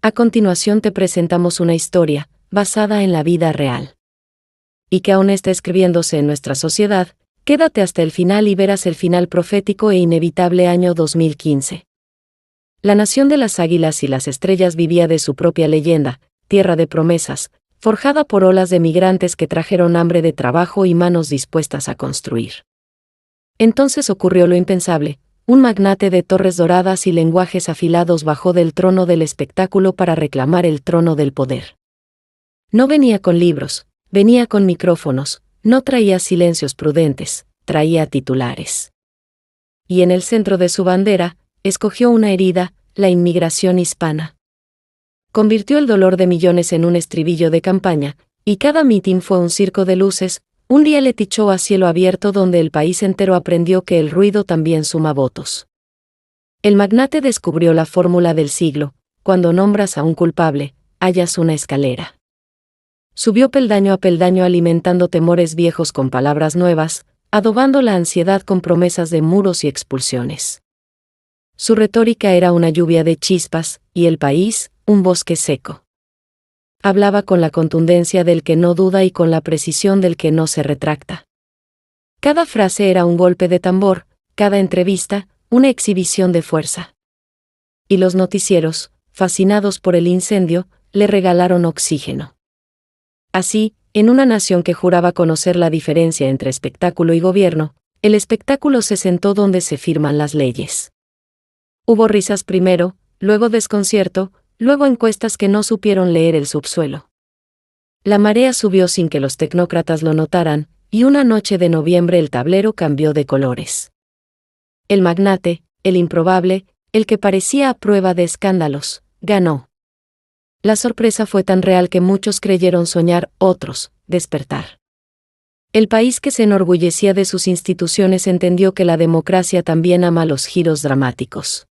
A continuación te presentamos una historia, basada en la vida real. Y que aún está escribiéndose en nuestra sociedad. Quédate hasta el final y verás el final profético e inevitable año 2015. La nación de las águilas y las estrellas vivía de su propia leyenda, tierra de promesas, forjada por olas de migrantes que trajeron hambre de trabajo y manos dispuestas a construir. Entonces ocurrió lo impensable. Un magnate de torres doradas y lenguajes afilados bajó del trono del espectáculo para reclamar el trono del poder. No venía con libros, venía con micrófonos, no traía silencios prudentes, traía titulares. Y en el centro de su bandera, escogió una herida, la inmigración hispana. Convirtió el dolor de millones en un estribillo de campaña, y cada mitin fue un circo de luces. Un día le tichó a cielo abierto donde el país entero aprendió que el ruido también suma votos. El magnate descubrió la fórmula del siglo: cuando nombras a un culpable, hallas una escalera. Subió peldaño a peldaño alimentando temores viejos con palabras nuevas, adobando la ansiedad con promesas de muros y expulsiones. Su retórica era una lluvia de chispas, y el país, un bosque seco. Hablaba con la contundencia del que no duda y con la precisión del que no se retracta. Cada frase era un golpe de tambor, cada entrevista, una exhibición de fuerza. Y los noticieros, fascinados por el incendio, le regalaron oxígeno. Así, en una nación que juraba conocer la diferencia entre espectáculo y gobierno, el espectáculo se sentó donde se firman las leyes. Hubo risas primero, luego desconcierto, luego encuestas que no supieron leer el subsuelo. La marea subió sin que los tecnócratas lo notaran, y una noche de noviembre el tablero cambió de colores. El magnate, el improbable, el que parecía a prueba de escándalos, ganó. La sorpresa fue tan real que muchos creyeron soñar, otros, despertar. El país que se enorgullecía de sus instituciones entendió que la democracia también ama los giros dramáticos.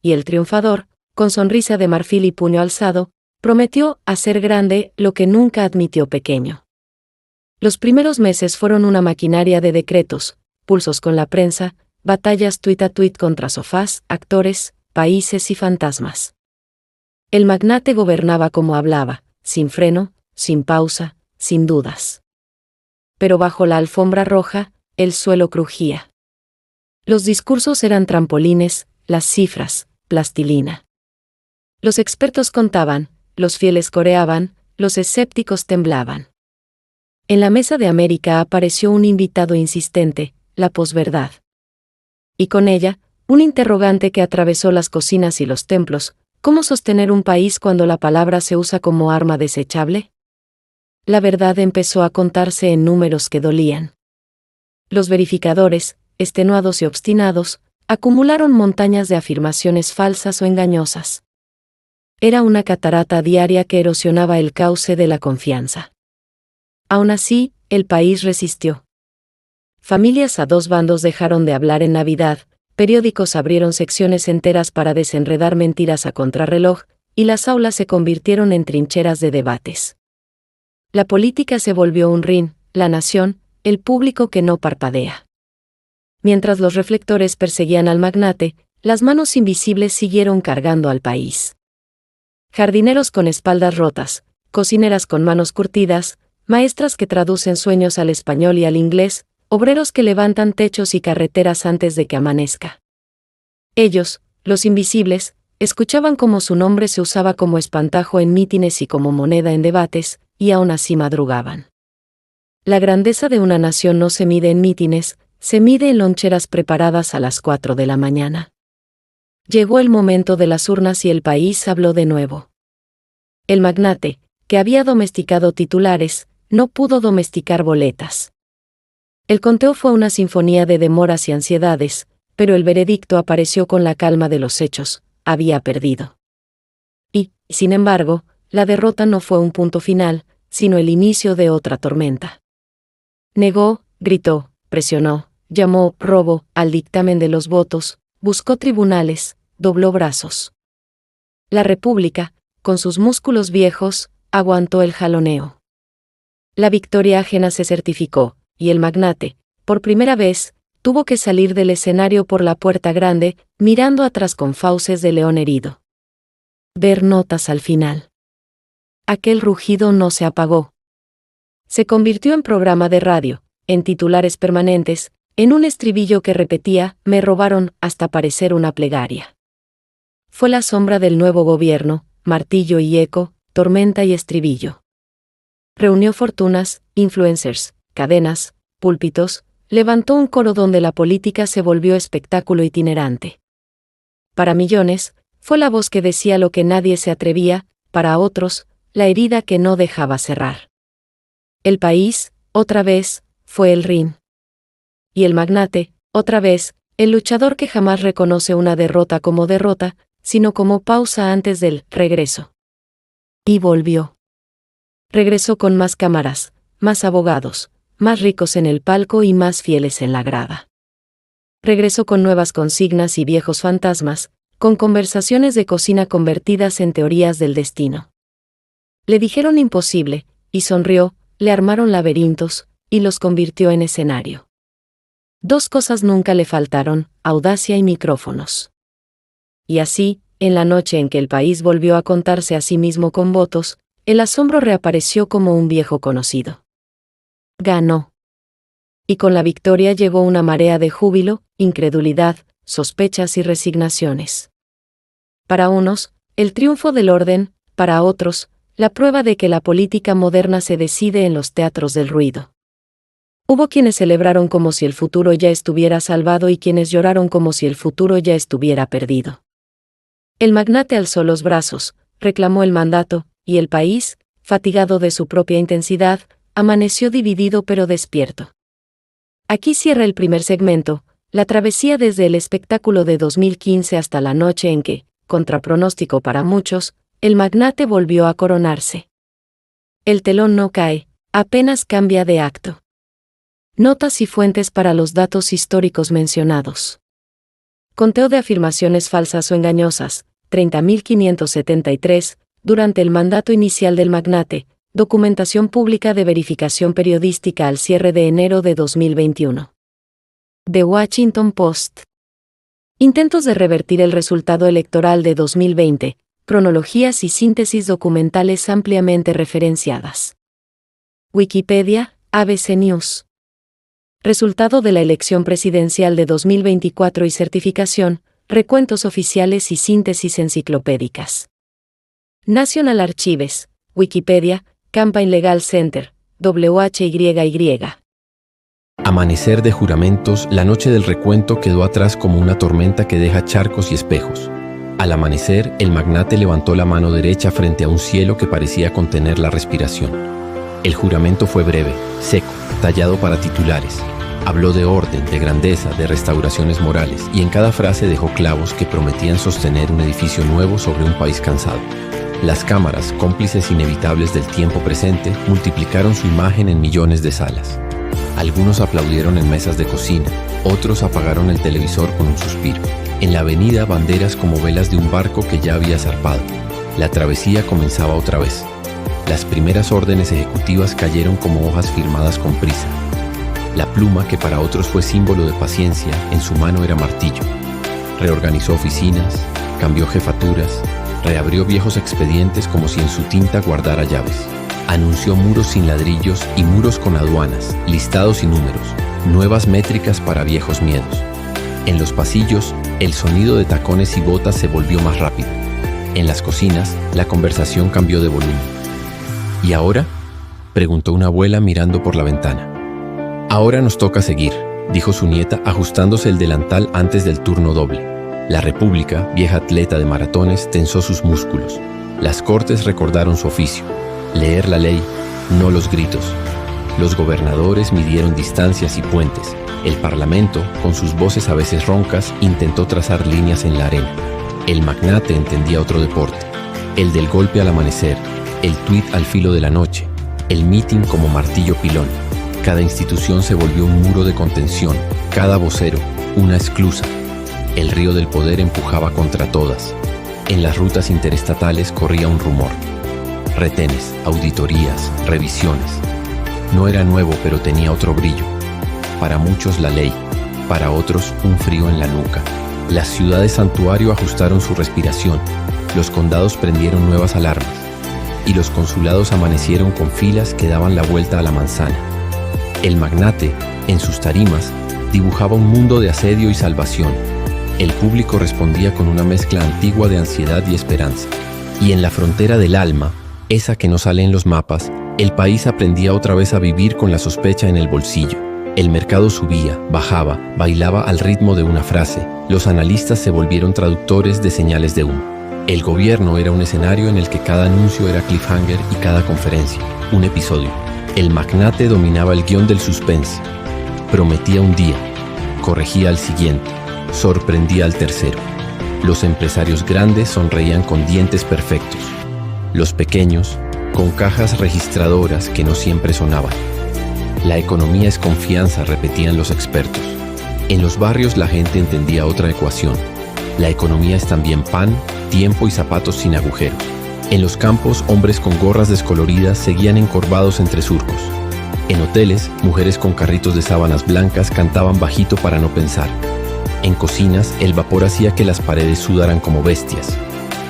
Y el triunfador, con sonrisa de marfil y puño alzado, prometió hacer grande lo que nunca admitió pequeño. Los primeros meses fueron una maquinaria de decretos, pulsos con la prensa, batallas tuit a tuit contra sofás, actores, países y fantasmas. El magnate gobernaba como hablaba, sin freno, sin pausa, sin dudas. Pero bajo la alfombra roja, el suelo crujía. Los discursos eran trampolines, las cifras, plastilina. Los expertos contaban, los fieles coreaban, los escépticos temblaban. En la mesa de América apareció un invitado insistente, la posverdad. Y con ella, un interrogante que atravesó las cocinas y los templos: ¿cómo sostener un país cuando la palabra se usa como arma desechable? La verdad empezó a contarse en números que dolían. Los verificadores, extenuados y obstinados, acumularon montañas de afirmaciones falsas o engañosas. Era una catarata diaria que erosionaba el cauce de la confianza. Aún así, el país resistió. Familias a dos bandos dejaron de hablar en Navidad, periódicos abrieron secciones enteras para desenredar mentiras a contrarreloj, y las aulas se convirtieron en trincheras de debates. La política se volvió un ring, la nación, el público que no parpadea. Mientras los reflectores perseguían al magnate, las manos invisibles siguieron cargando al país. Jardineros con espaldas rotas, cocineras con manos curtidas, maestras que traducen sueños al español y al inglés, obreros que levantan techos y carreteras antes de que amanezca. Ellos, los invisibles, escuchaban cómo su nombre se usaba como espantajo en mítines y como moneda en debates, y aún así madrugaban. La grandeza de una nación no se mide en mítines, se mide en loncheras preparadas a las 4 de la mañana. Llegó el momento de las urnas y el país habló de nuevo. El magnate, que había domesticado titulares, no pudo domesticar boletas. El conteo fue una sinfonía de demoras y ansiedades, pero el veredicto apareció con la calma de los hechos: había perdido. Y, sin embargo, la derrota no fue un punto final, sino el inicio de otra tormenta. Negó, gritó, presionó, llamó robo al dictamen de los votos, buscó tribunales, dobló brazos. La República, con sus músculos viejos, aguantó el jaloneo. La victoria ajena se certificó, y el magnate, por primera vez, tuvo que salir del escenario por la puerta grande, mirando atrás con fauces de león herido. ver notas al final. Aquel rugido no se apagó. Se convirtió en programa de radio, en titulares permanentes, en un estribillo que repetía, me robaron, hasta parecer una plegaria. Fue la sombra del nuevo gobierno, martillo y eco, tormenta y estribillo. Reunió fortunas, influencers, cadenas, púlpitos, levantó un coro donde la política se volvió espectáculo itinerante. Para millones, fue la voz que decía lo que nadie se atrevía, para otros, la herida que no dejaba cerrar. El país, otra vez, fue el ring. Y el magnate, otra vez, el luchador que jamás reconoce una derrota como derrota, sino como pausa antes del regreso. Y volvió. Regresó con más cámaras, más abogados, más ricos en el palco y más fieles en la grada. Regresó con nuevas consignas y viejos fantasmas, con conversaciones de cocina convertidas en teorías del destino. Le dijeron imposible, y sonrió, le armaron laberintos, y los convirtió en escenario. Dos cosas nunca le faltaron, audacia y micrófonos. Y así, en la noche en que el país volvió a contarse a sí mismo con votos, el asombro reapareció como un viejo conocido. Ganó. Y con la victoria llegó una marea de júbilo, incredulidad, sospechas y resignaciones. Para unos, el triunfo del orden, para otros, la prueba de que la política moderna se decide en los teatros del ruido. Hubo quienes celebraron como si el futuro ya estuviera salvado y quienes lloraron como si el futuro ya estuviera perdido. El magnate alzó los brazos, reclamó el mandato, y el país, fatigado de su propia intensidad, amaneció dividido pero despierto. Aquí cierra el primer segmento, la travesía desde el espectáculo de 2015 hasta la noche en que, contra pronóstico para muchos, el magnate volvió a coronarse. El telón no cae, apenas cambia de acto. Notas y fuentes para los datos históricos mencionados. Conteo de afirmaciones falsas o engañosas, 30.573, durante el mandato inicial del magnate, documentación pública de verificación periodística al cierre de enero de 2021. The Washington Post. Intentos de revertir el resultado electoral de 2020, cronologías y síntesis documentales ampliamente referenciadas. Wikipedia, ABC News. Resultado de la elección presidencial de 2024 y certificación, recuentos oficiales y síntesis enciclopédicas. National Archives, Wikipedia, Campaign Legal Center, WHYY. Amanecer de juramentos, la noche del recuento quedó atrás como una tormenta que deja charcos y espejos. Al amanecer, el magnate levantó la mano derecha frente a un cielo que parecía contener la respiración. El juramento fue breve, seco, tallado para titulares. Habló de orden, de grandeza, de restauraciones morales, y en cada frase dejó clavos que prometían sostener un edificio nuevo sobre un país cansado. Las cámaras, cómplices inevitables del tiempo presente, multiplicaron su imagen en millones de salas. Algunos aplaudieron en mesas de cocina, otros apagaron el televisor con un suspiro. En la avenida, banderas como velas de un barco que ya había zarpado. La travesía comenzaba otra vez. Las primeras órdenes ejecutivas cayeron como hojas firmadas con prisa. La pluma, que para otros fue símbolo de paciencia, en su mano era martillo. Reorganizó oficinas, cambió jefaturas, reabrió viejos expedientes como si en su tinta guardara llaves. Anunció muros sin ladrillos y muros con aduanas, listados y números, nuevas métricas para viejos miedos. En los pasillos, el sonido de tacones y botas se volvió más rápido. En las cocinas, la conversación cambió de volumen. ¿Y ahora?, preguntó una abuela mirando por la ventana. Ahora nos toca seguir, dijo su nieta ajustándose el delantal antes del turno doble. La República, vieja atleta de maratones, tensó sus músculos. Las cortes recordaron su oficio: leer la ley, no los gritos. Los gobernadores midieron distancias y puentes. El Parlamento, con sus voces a veces roncas, intentó trazar líneas en la arena. El magnate entendía otro deporte: el del golpe al amanecer, el tuit al filo de la noche, el meeting como martillo pilón. Cada institución se volvió un muro de contención, cada vocero, una esclusa. El río del poder empujaba contra todas. En las rutas interestatales corría un rumor: retenes, auditorías, revisiones. No era nuevo, pero tenía otro brillo. Para muchos la ley, para otros un frío en la nuca. Las ciudades santuario ajustaron su respiración. los condados prendieron nuevas alarmas y los consulados amanecieron con filas que daban la vuelta a la manzana. El magnate, en sus tarimas, dibujaba un mundo de asedio y salvación. El público respondía con una mezcla antigua de ansiedad y esperanza. Y en la frontera del alma, esa que no sale en los mapas, el país aprendía otra vez a vivir con la sospecha en el bolsillo. El mercado subía, bajaba, bailaba al ritmo de una frase. Los analistas se volvieron traductores de señales de humo. El gobierno era un escenario en el que cada anuncio era cliffhanger y cada conferencia, un episodio. El magnate dominaba el guión del suspense. Prometía un día, corregía al siguiente, sorprendía al tercero. Los empresarios grandes sonreían con dientes perfectos. Los pequeños, con cajas registradoras que no siempre sonaban. La economía es confianza, repetían los expertos. En los barrios la gente entendía otra ecuación. La economía es también pan, tiempo y zapatos sin agujeros. En los campos, hombres con gorras descoloridas seguían encorvados entre surcos. En hoteles, mujeres con carritos de sábanas blancas cantaban bajito para no pensar. En cocinas, el vapor hacía que las paredes sudaran como bestias.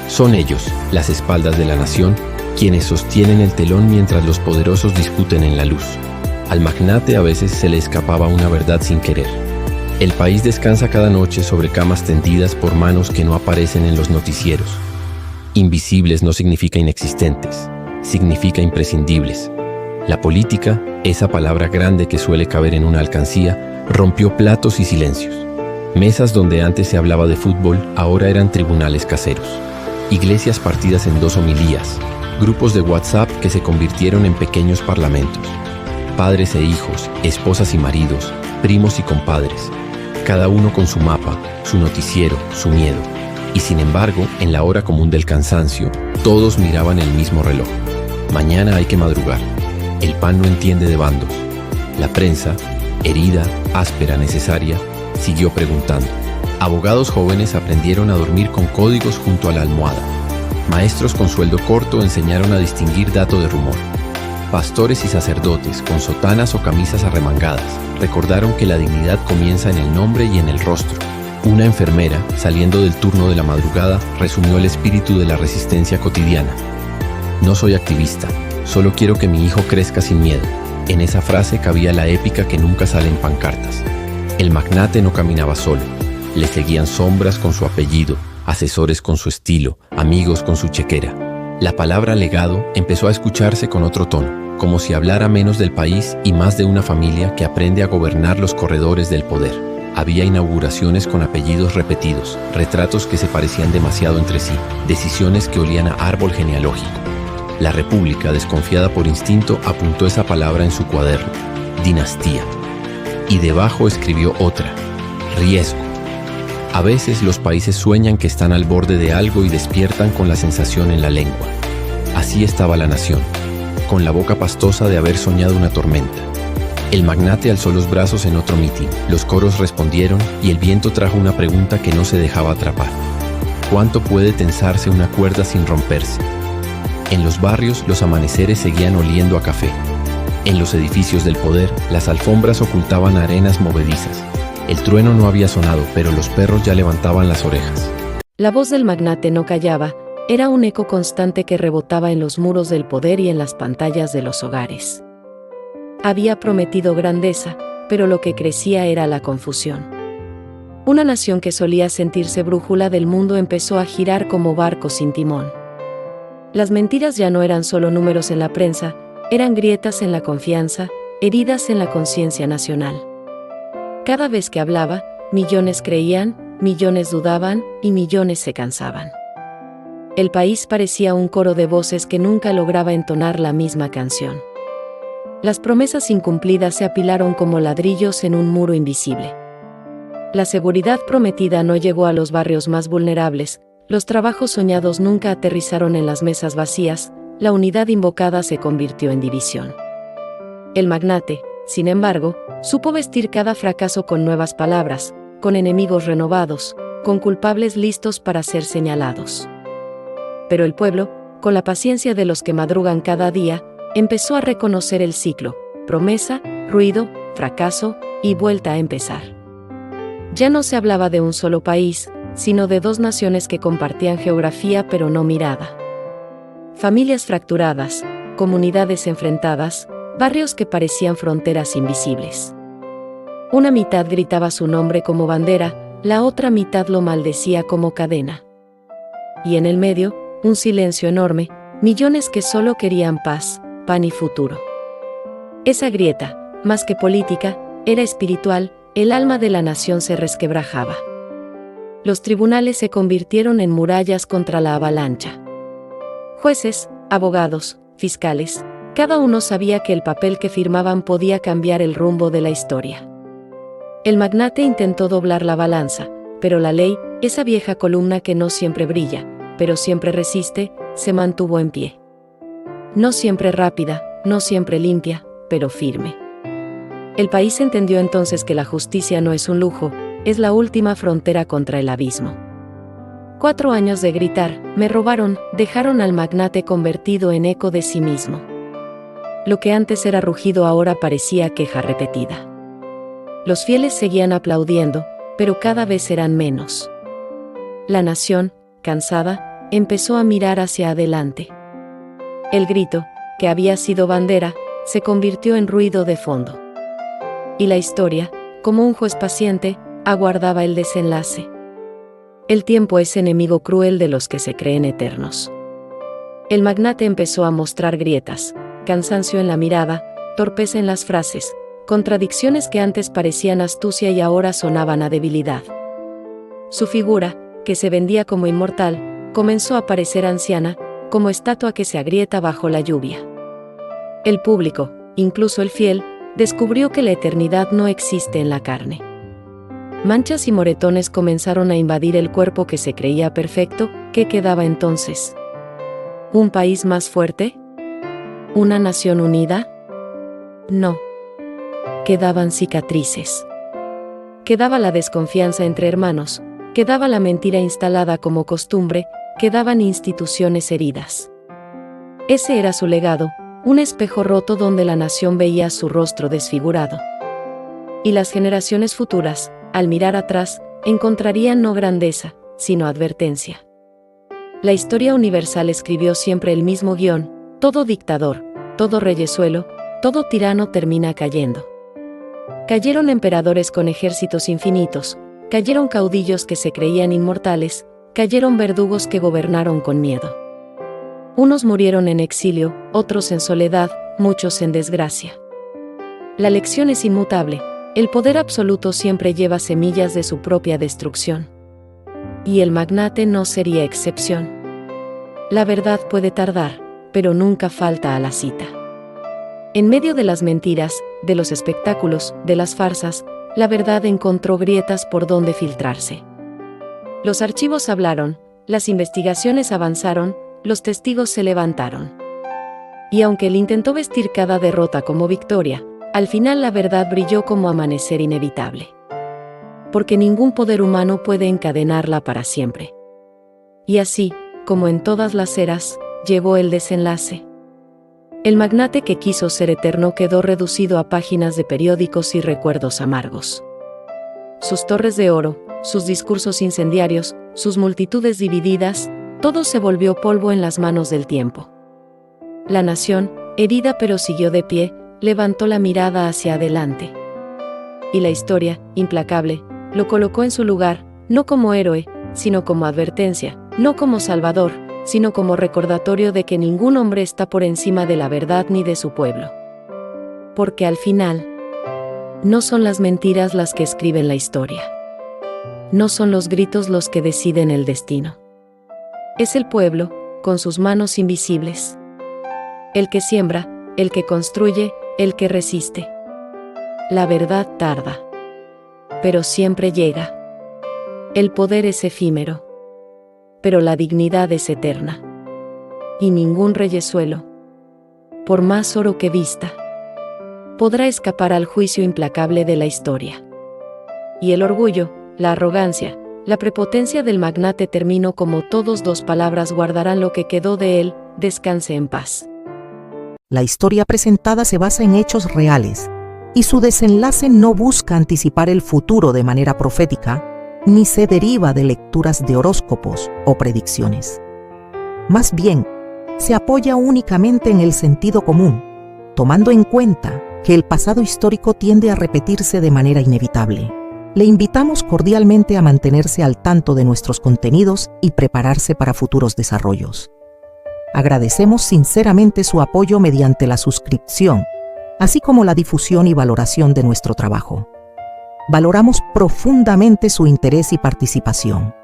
Son ellos, las espaldas de la nación, quienes sostienen el telón mientras los poderosos discuten en la luz. Al magnate a veces se le escapaba una verdad sin querer. El país descansa cada noche sobre camas tendidas por manos que no aparecen en los noticieros. Invisibles no significa inexistentes, significa imprescindibles. La política, esa palabra grande que suele caber en una alcancía, rompió platos y silencios. Mesas donde antes se hablaba de fútbol, ahora eran tribunales caseros. Iglesias partidas en 2 homilías, grupos de WhatsApp que se convirtieron en pequeños parlamentos. Padres e hijos, esposas y maridos, primos y compadres, cada uno con su mapa, su noticiero, su miedo. Y sin embargo, en la hora común del cansancio, todos miraban el mismo reloj. Mañana hay que madrugar. El pan no entiende de bandos. La prensa, herida, áspera, necesaria, siguió preguntando. Abogados jóvenes aprendieron a dormir con códigos junto a la almohada. Maestros con sueldo corto enseñaron a distinguir dato de rumor. Pastores y sacerdotes, con sotanas o camisas arremangadas, recordaron que la dignidad comienza en el nombre y en el rostro. Una enfermera, saliendo del turno de la madrugada, resumió el espíritu de la resistencia cotidiana. No soy activista, solo quiero que mi hijo crezca sin miedo. En esa frase cabía la épica que nunca sale en pancartas. El magnate no caminaba solo. Le seguían sombras con su apellido, asesores con su estilo, amigos con su chequera. La palabra legado empezó a escucharse con otro tono, como si hablara menos del país y más de una familia que aprende a gobernar los corredores del poder. Había inauguraciones con apellidos repetidos, retratos que se parecían demasiado entre sí, decisiones que olían a árbol genealógico. La República, desconfiada por instinto, apuntó esa palabra en su cuaderno, dinastía. Y debajo escribió otra, riesgo. A veces los países sueñan que están al borde de algo y despiertan con la sensación en la lengua. Así estaba la nación, con la boca pastosa de haber soñado una tormenta. El magnate alzó los brazos en otro mitin, los coros respondieron y el viento trajo una pregunta que no se dejaba atrapar. ¿Cuánto puede tensarse una cuerda sin romperse? En los barrios los amaneceres seguían oliendo a café. En los edificios del poder, las alfombras ocultaban arenas movedizas. El trueno no había sonado, pero los perros ya levantaban las orejas. La voz del magnate no callaba, era un eco constante que rebotaba en los muros del poder y en las pantallas de los hogares. Había prometido grandeza, pero lo que crecía era la confusión. Una nación que solía sentirse brújula del mundo empezó a girar como barco sin timón. Las mentiras ya no eran solo números en la prensa, eran grietas en la confianza, heridas en la conciencia nacional. Cada vez que hablaba, millones creían, millones dudaban y millones se cansaban. El país parecía un coro de voces que nunca lograba entonar la misma canción. Las promesas incumplidas se apilaron como ladrillos en un muro invisible. La seguridad prometida no llegó a los barrios más vulnerables, los trabajos soñados nunca aterrizaron en las mesas vacías, la unidad invocada se convirtió en división. El magnate, sin embargo, supo vestir cada fracaso con nuevas palabras, con enemigos renovados, con culpables listos para ser señalados. Pero el pueblo, con la paciencia de los que madrugan cada día, empezó a reconocer el ciclo, promesa, ruido, fracaso y vuelta a empezar. Ya no se hablaba de un solo país, sino de dos naciones que compartían geografía pero no mirada. Familias fracturadas, comunidades enfrentadas, barrios que parecían fronteras invisibles. Una mitad gritaba su nombre como bandera, la otra mitad lo maldecía como cadena. Y en el medio, un silencio enorme, millones que solo querían paz, pan y futuro. Esa grieta, más que política, era espiritual, el alma de la nación se resquebrajaba. Los tribunales se convirtieron en murallas contra la avalancha. Jueces, abogados, fiscales, cada uno sabía que el papel que firmaban podía cambiar el rumbo de la historia. El magnate intentó doblar la balanza, pero la ley, esa vieja columna que no siempre brilla, pero siempre resiste, se mantuvo en pie. No siempre rápida, no siempre limpia, pero firme. El país entendió entonces que la justicia no es un lujo, es la última frontera contra el abismo. 4 años de gritar, me robaron, dejaron al magnate convertido en eco de sí mismo. Lo que antes era rugido ahora parecía queja repetida. Los fieles seguían aplaudiendo, pero cada vez eran menos. La nación, cansada, empezó a mirar hacia adelante. El grito, que había sido bandera, se convirtió en ruido de fondo. Y la historia, como un juez paciente, aguardaba el desenlace. El tiempo es enemigo cruel de los que se creen eternos. El magnate empezó a mostrar grietas, cansancio en la mirada, torpeza en las frases, contradicciones que antes parecían astucia y ahora sonaban a debilidad. Su figura, que se vendía como inmortal, comenzó a parecer anciana, como estatua que se agrieta bajo la lluvia. El público, incluso el fiel, descubrió que la eternidad no existe en la carne. Manchas y moretones comenzaron a invadir el cuerpo que se creía perfecto. ¿Qué quedaba entonces? ¿Un país más fuerte? ¿Una nación unida? No. Quedaban cicatrices. Quedaba la desconfianza entre hermanos, quedaba la mentira instalada como costumbre, quedaban instituciones heridas. Ese era su legado, un espejo roto donde la nación veía su rostro desfigurado. Y las generaciones futuras, al mirar atrás, encontrarían no grandeza, sino advertencia. La historia universal escribió siempre el mismo guión: todo dictador, todo reyesuelo, todo tirano termina cayendo. Cayeron emperadores con ejércitos infinitos, cayeron caudillos que se creían inmortales, cayeron verdugos que gobernaron con miedo. Unos murieron en exilio, otros en soledad, muchos en desgracia. La lección es inmutable: el poder absoluto siempre lleva semillas de su propia destrucción. Y el magnate no sería excepción. La verdad puede tardar, pero nunca falta a la cita. En medio de las mentiras, de los espectáculos, de las farsas, la verdad encontró grietas por donde filtrarse. Los archivos hablaron, las investigaciones avanzaron, los testigos se levantaron. Y aunque él intentó vestir cada derrota como victoria, al final la verdad brilló como amanecer inevitable. Porque ningún poder humano puede encadenarla para siempre. Y así, como en todas las eras, llegó el desenlace. El magnate que quiso ser eterno quedó reducido a páginas de periódicos y recuerdos amargos. Sus torres de oro, sus discursos incendiarios, sus multitudes divididas, todo se volvió polvo en las manos del tiempo. La nación, herida pero siguió de pie, levantó la mirada hacia adelante. Y la historia, implacable, lo colocó en su lugar, no como héroe, sino como advertencia, no como salvador, sino como recordatorio de que ningún hombre está por encima de la verdad ni de su pueblo. Porque al final, no son las mentiras las que escriben la historia. No son los gritos los que deciden el destino. Es el pueblo, con sus manos invisibles. El que siembra, el que construye, el que resiste. La verdad tarda, pero siempre llega. El poder es efímero, pero la dignidad es eterna. Y ningún reyesuelo, por más oro que vista, podrá escapar al juicio implacable de la historia. Y el orgullo, la arrogancia, la prepotencia del magnate terminó como todos. 2 palabras guardarán lo que quedó de él: descanse en paz. La historia presentada se basa en hechos reales, y su desenlace no busca anticipar el futuro de manera profética, ni se deriva de lecturas de horóscopos o predicciones. Más bien, se apoya únicamente en el sentido común, tomando en cuenta que el pasado histórico tiende a repetirse de manera inevitable. Le invitamos cordialmente a mantenerse al tanto de nuestros contenidos y prepararse para futuros desarrollos. Agradecemos sinceramente su apoyo mediante la suscripción, así como la difusión y valoración de nuestro trabajo. Valoramos profundamente su interés y participación.